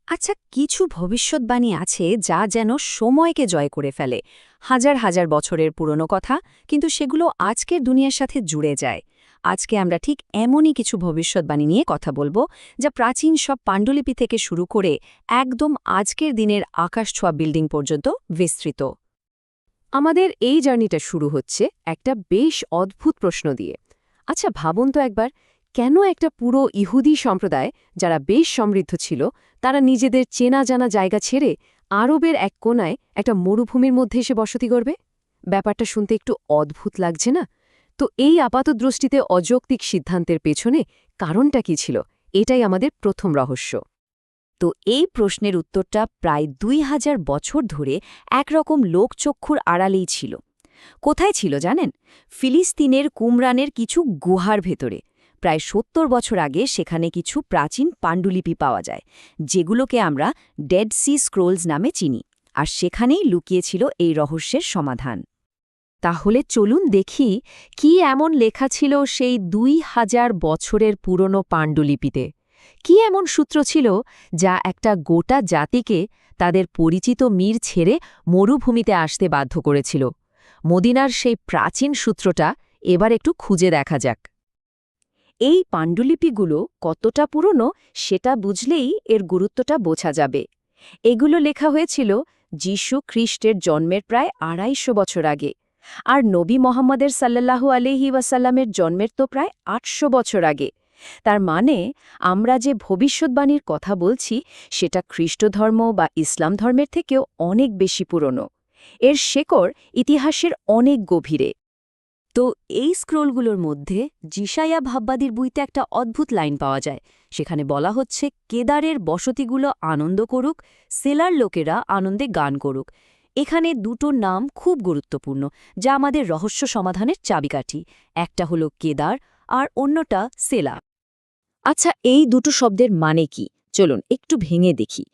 আচ্ছা, কিছু ভবিষ্যৎবাণী আছে যা যেন সময়কে জয় করে ফেলে। হাজার হাজার বছরের পুরনো কথা, কিন্তু সেগুলো আজকের দুনিয়ার সাথে জুড়ে যায়। আজকে আমরা ঠিক এমনই কিছু ভবিষ্যৎবাণী নিয়ে কথা বলবো, যা প্রাচীন সব পাণ্ডুলিপি থেকে শুরু করে একদম আজকের দিনের আকাশছোঁয়া বিল্ডিং পর্যন্ত বিস্তৃত। আমাদের এই জার্নিটা শুরু হচ্ছে একটা বেশ অদ্ভুত প্রশ্ন দিয়ে। আচ্ছা ভাবুন তো একবার, কেন একটা পুরো ইহুদি সম্প্রদায় যারা বেশ সমৃদ্ধ ছিল, তারা নিজেদের চেনা জানা জায়গা ছেড়ে আরবের এক কোণায় একটা মরুভূমির মধ্যে এসে বসতি করবে? ব্যাপারটা শুনতে একটু অদ্ভুত লাগছে না? তো এই আপাতদৃষ্টিতে অযৌক্তিক সিদ্ধান্তের পেছনে কারণটা কি ছিল? এটাই আমাদের প্রথম রহস্য। তো এই প্রশ্নের উত্তরটা প্রায় ২,০০০ বছর ধরে একরকম লোকচক্ষুর আড়ালেই ছিল। কোথায় ছিল জানেন? ফিলিস্তিনের কুমরানের কিছু গুহার ভেতরে। প্রায় ৭০ বছর আগে সেখানে কিছু প্রাচীন পাণ্ডুলিপি পাওয়া যায়, যেগুলোকে আমরা ডেড সি স্ক্রোলস নামে চিনি। আর সেখানেই লুকিয়েছিল এই রহস্যের সমাধান। তাহলে চলুন দেখি কি এমন লেখা ছিল সেই ২,০০০ বছরের পুরনো পাণ্ডুলিপিতে। কি এমন সূত্র ছিল যা একটা গোটা জাতিকে তাদের পরিচিত মির ছেড়ে মরুভূমিতে আসতে বাধ্য করেছিল? মদিনার সেই প্রাচীন সূত্রটা এবার একটু খুঁজে দেখা যাক। এই পাণ্ডুলিপিগুলো কতটা পুরনো সেটা বুঝলেই এর গুরুত্বটা বোঝা যাবে। এগুলো লেখা হয়েছিল যীশু খ্রিস্টের জন্মের প্রায় ২৫০ বছর আগে, আর নবী মোহাম্মদের সাল্লাল্লাহু আলাইহি ওয়াসাল্লামের জন্মের তো প্রায় ৮০০ বছর আগে। তার মানে আমরা যে ভবিষ্যৎবাণীর কথা বলছি সেটা খ্রিস্টধর্ম বা ইসলাম ধর্মের থেকেও অনেক বেশি পুরনো। এর শেকড় ইতিহাসের অনেক গভীরে। তো এই স্ক্রোলগুলোর মধ্যে যিশায়া ভাববাদীর বইতে একটা অদ্ভুত লাইন পাওয়া যায়। সেখানে বলা হচ্ছে, কেদারের বসতিগুলো আনন্দ করুক, সেলার লোকেরা আনন্দে গান করুক। এখানে দুটো নাম খুব গুরুত্বপূর্ণ, যা আমাদের রহস্য সমাধানের চাবিকাঠি। একটা হলো কেদার আর অন্যটা সেলা। আচ্ছা, এই দুটো শব্দের মানে কি? চলুন একটু ভেঙে দেখি।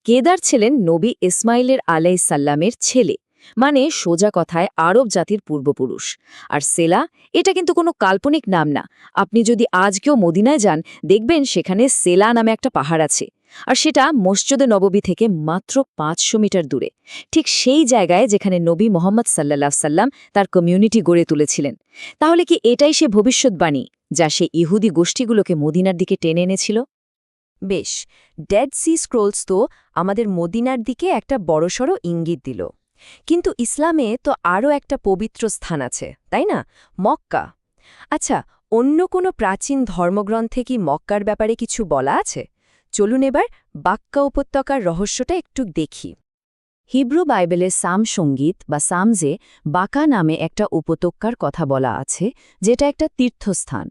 কেদার ছিলেন নবী ইসমাইলের আলাইসাল্লামের ছেলে, মানে সোজা কথায় আরব জাতির পূর্বপুরুষ। আর সেলা, এটা কিন্তু কোনো কাল্পনিক নাম না। আপনি যদি আজকেও মদিনায় যান, দেখবেন সেখানে সেলা নামে একটা পাহাড় আছে। আর সেটা মসজিদে নববী থেকে মাত্র ৫০০ মিটার দূরে, ঠিক সেই জায়গায় যেখানে নবী মোহাম্মদ সাল্লাল্লাহু আলাইহি ওয়াসাল্লাম তার কমিউনিটি গড়ে তুলেছিলেন। তাহলে কি এটাই সে ভবিষ্যৎবাণী যা সে ইহুদি গোষ্ঠীগুলোকে মদিনার দিকে টেনে এনেছিল? বেশ, ডেড সি স্ক্রোলস তো আমাদের মদিনার দিকে একটা বড়সড় ইঙ্গিত দিল। কিন্তু ইসলামে তো আরও একটা পবিত্র স্থান আছে, তাই না? মক্কা। আচ্ছা, অন্য কোনো প্রাচীন ধর্মগ্রন্থে কি মক্কার ব্যাপারে কিছু বলা আছে? চলুন এবার বাক্কা উপত্যকার রহস্যটা একটু দেখি। হিব্রু বাইবেলে সাম সঙ্গীত বা সামজে বাকা নামে একটা উপত্যকার কথা বলা আছে, যেটা একটা তীর্থস্থান।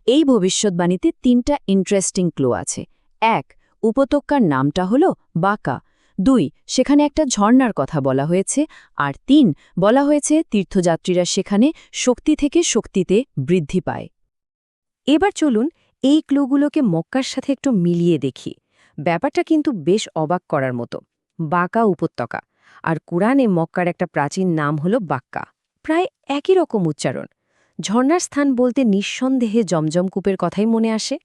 এই ভবিষ্যৎবাণীতে ৩টা ইন্টারেস্টিং ক্লু আছে। ১. উপত্যকার নামটা হলো বাকা। ২. সেখানে একটা ঝর্ণার কথা বলা হয়েছে। আর ৩. বলা হয়েছে তীর্থযাত্রীরা সেখানে শক্তি থেকে শক্তিতে বৃদ্ধি পায়। এবার চলুন এই ক্লুগুলোকে মক্কার সাথে একটু মিলিয়ে দেখি। ব্যাপারটা কিন্তু বেশ অবাক করার মতো। বাকা উপত্যকা, আর কুরআনে মক্কার একটা প্রাচীন নাম হল বাক্কা। প্রায় একই রকম উচ্চারণ। ঝর্ণার স্থান বলতে নিঃসন্দেহে জমজমকূপের কথাই মনে আসে।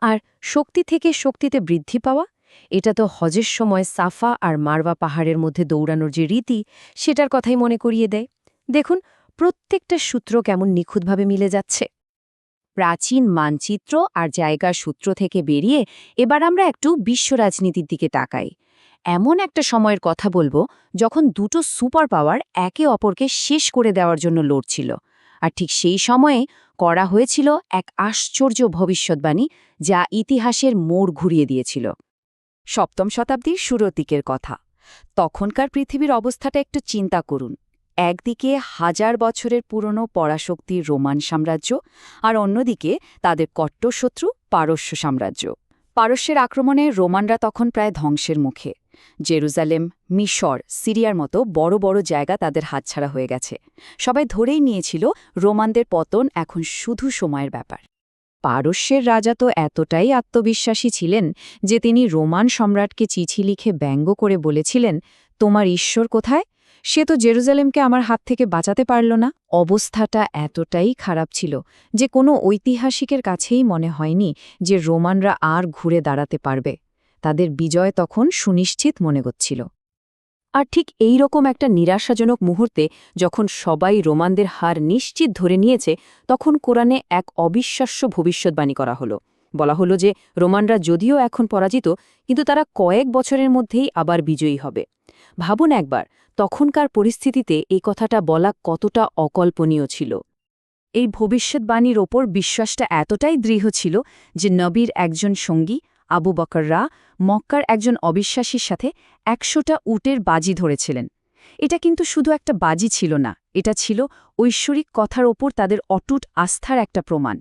আর শক্তি থেকে শক্তিতে বৃদ্ধি পাওয়া, এটা তো হজের সময় সাফা আর মারওয়া পাহাড়ের মধ্যে দৌড়ানোর যে রীতি, সেটার কথাই মনে করিয়ে দেয়। দেখুন, প্রত্যেকটা সূত্র কেমন নিখুঁতভাবে মিলে যাচ্ছে। প্রাচীন মানচিত্র আর জায়গার সূত্র থেকে বেরিয়ে এবার আমরা একটু বিশ্ব রাজনীতির দিকে তাকাই। এমন একটা সময়ের কথা বলবো যখন দুটো সুপার পাওয়ার একে অপরকে শেষ করে দেওয়ার জন্য লড়ছিল। আর ঠিক সেই সময়ে করা হয়েছিল এক আশ্চর্য ভবিষ্যৎবাণী, যা ইতিহাসের মোড় ঘুরিয়ে দিয়েছিল। ৭ম শতাব্দীর শুরুর দিকের কথা। তখনকার পৃথিবীর অবস্থাটা একটু চিন্তা করুন। একদিকে হাজার বছরের পুরনো পরাশক্তির রোমান সাম্রাজ্য, আর অন্যদিকে তাদের কট্টর শত্রু পারস্য সাম্রাজ্য। পারস্যের আক্রমণে রোমানরা তখন প্রায় ধ্বংসের মুখে। জেরুজালেম, মিশর, সিরিয়ার মতো বড় বড় জায়গা তাদের হাতছাড়া হয়ে গেছে। সবাই ধরেই নিয়েছিল রোমানদের পতন এখন শুধু সময়ের ব্যাপার। পারস্যের রাজা তো এতটাই আত্মবিশ্বাসী ছিলেন যে তিনি রোমান সম্রাটকে চিঠি লিখে ব্যঙ্গ করে বলেছিলেন, তোমার ঈশ্বর কোথায়? সে তো জেরুজালেমকে আমার হাত থেকে বাঁচাতে পারল না। অবস্থাটা এতটাই খারাপ ছিল যে কোনো ঐতিহাসিকের কাছেই মনে হয়নি যে রোমানরা আর ঘুরে দাঁড়াতে পারবে। তাদের বিজয় তখন সুনিশ্চিত মনে হচ্ছিল। আর ঠিক এই রকম একটা নিরাশাজনক মুহূর্তে যখন সবাই রোমানদের হার নিশ্চিত ধরে নিয়েছে, তখন কোরআনে এক অবিশ্বাস্য ভবিষ্যদ্বাণী করা হলো। বলা হলো যে রোমানরা যদিও এখন পরাজিত, কিন্তু তারা কয়েক বছরের মধ্যেই আবার বিজয়ী হবে। ভাবুন একবার, তখনকার পরিস্থিতিতে এই কথাটা বলা কতটা অকল্পনীয় ছিল। এই ভবিষ্যদ্বাণীর ওপর বিশ্বাসটা এতটাই দৃঢ় ছিল যে নবীর একজন সঙ্গী আবু বকররা মক্কার একজন অবিশ্বাসীর সাথে ১০০টা উটের বাজি ধরেছিলেন। এটা কিন্তু শুধু একটা বাজি ছিল না, এটা ছিল ঐশ্বরিক কথার ওপর তাদের অটুট আস্থার একটা প্রমাণ।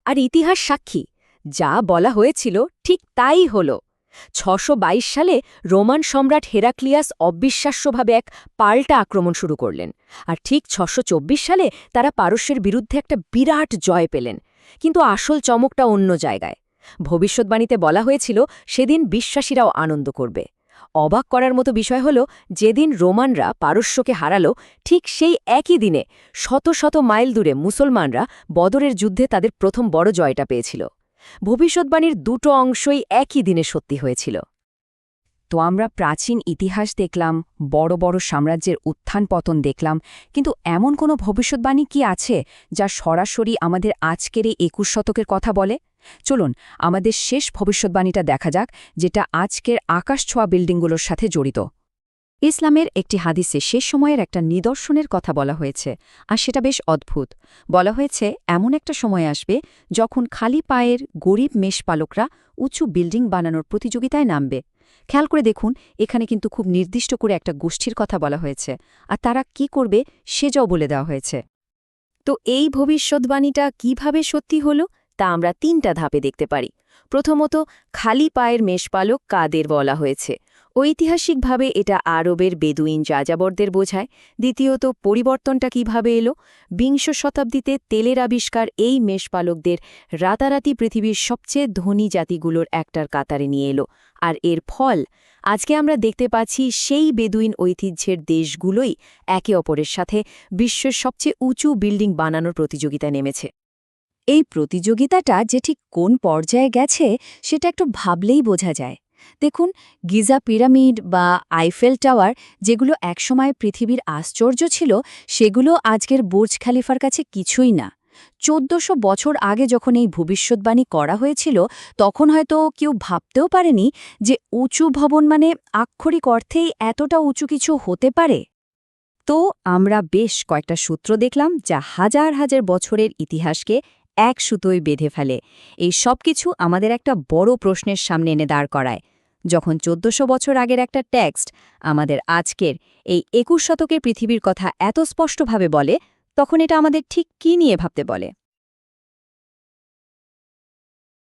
আর ইতিহাস সাক্ষী, যা বলা হয়েছিল ঠিক তাই হল। ৬২২ সালে রোমান সম্রাট হেরাক্লিয়াস অবিশ্বাস্যভাবে এক পাল্টা আক্রমণ শুরু করলেন, আর ঠিক ৬২৪ সালে তারা পারস্যের বিরুদ্ধে একটা বিরাট জয় পেলেন। কিন্তু আসল চমকটা অন্য জায়গায়। ভবিষ্যদ্বাণীতে বলা হয়েছিল সেদিন বিশ্বাসীরাও আনন্দ করবে। অবাক করার মতো বিষয় হল, যেদিন রোমানরা পারস্যকে হারালো, ঠিক সেই একই দিনে শত শত মাইল দূরে মুসলমানরা বদরের যুদ্ধে তাদের প্রথম বড় জয়টা পেয়েছিল। ভবিষ্যদ্বাণীর দুটো অংশই একই দিনে সত্যি হয়েছিল। তো আমরা প্রাচীন ইতিহাস দেখলাম, বড় বড় সাম্রাজ্যের উত্থান পতন দেখলাম, কিন্তু এমন কোনো ভবিষ্যদ্বাণী কি আছে যা সরাসরি আমাদের আজকের এই ২১ শতকের কথা বলে? চলুন আমাদের শেষ ভবিষ্যদ্বাণীটা দেখা যাক, যেটা আজকের আকাশছোঁয়া বিল্ডিংগুলোর সাথে জড়িত। ইসলামের একটি হাদিসে শেষ সময়ের একটা নিদর্শনের কথা বলা হয়েছে, আর সেটা বেশ অদ্ভুত। বলা হয়েছে এমন একটা সময় আসবে যখন খালি পায়ের গরিব মেষপালকরা উঁচু বিল্ডিং বানানোর প্রতিযোগিতায় নামবে। খেয়াল করে দেখুন, এখানে কিন্তু খুব নির্দিষ্ট করে একটা গোষ্ঠীর কথা বলা হয়েছে, আর তারা কি করবে সেটাও বলে দেওয়া হয়েছে। তো এই ভবিষ্যদ্বাণীটা কিভাবে সত্যি হল তা আমরা ৩টা ধাপে দেখতে পারি। প্রথমত, খালি পায়ের মেষপালক কাদের বলা হয়েছে। ঐতিহাসিকভাবে এটা আরবের বেদুইন যাযাবরদের বোঝায়। দ্বিতীয়ত, পরিবর্তনটা কিভাবে এলো। বিংশ শতাব্দীতে তেলের আবিষ্কার এই মেষপালকদের রাতারাতি পৃথিবীর সবচেয়ে ধনী জাতিগুলোর একটার কাতারে নিয়ে এলো, আর এর ফল আজকে আমরা দেখতে পাচ্ছি সেই বেদুইন ঐতিহ্যের দেশগুলোই একে অপরের সাথে বিশ্বের সবচেয়ে উঁচু বিল্ডিং বানানোর প্রতিযোগিতায় নেমেছে। এই প্রতিযোগিতাটা যে ঠিক কোন পর্যায়ে গেছে সেটা একটু ভাবলেই বোঝা যায়। দেখুন, গিজা পিরামিড বা আইফেল টাওয়ার, যেগুলো একসময় পৃথিবীর আশ্চর্য ছিল, সেগুলো আজকের বুর্জ খলিফার কাছে কিছুই না। ১৪০০ বছর আগে যখন এই ভবিষ্যদ্বাণী করা হয়েছিল, তখন হয়তো কেউ ভাবতেও পারেনি যে উঁচু ভবন মানে আক্ষরিক অর্থেই এতটা উঁচু কিছু হতে পারে। তো আমরা বেশ কয়েকটা সূত্র দেখলাম যা হাজার হাজার বছরের ইতিহাসকে এক সুতোয় বেঁধে ফেলে। এই সব কিছু আমাদের একটা বড় প্রশ্নের সামনে এনে দাঁড় করায়। যখন ১৪০০ বছর আগের একটা টেক্সট আমাদের আজকের এই ২১ শতকের পৃথিবীর কথা এত স্পষ্টভাবে বলে, তখন এটা আমাদের ঠিক কী নিয়ে ভাবতে বলে?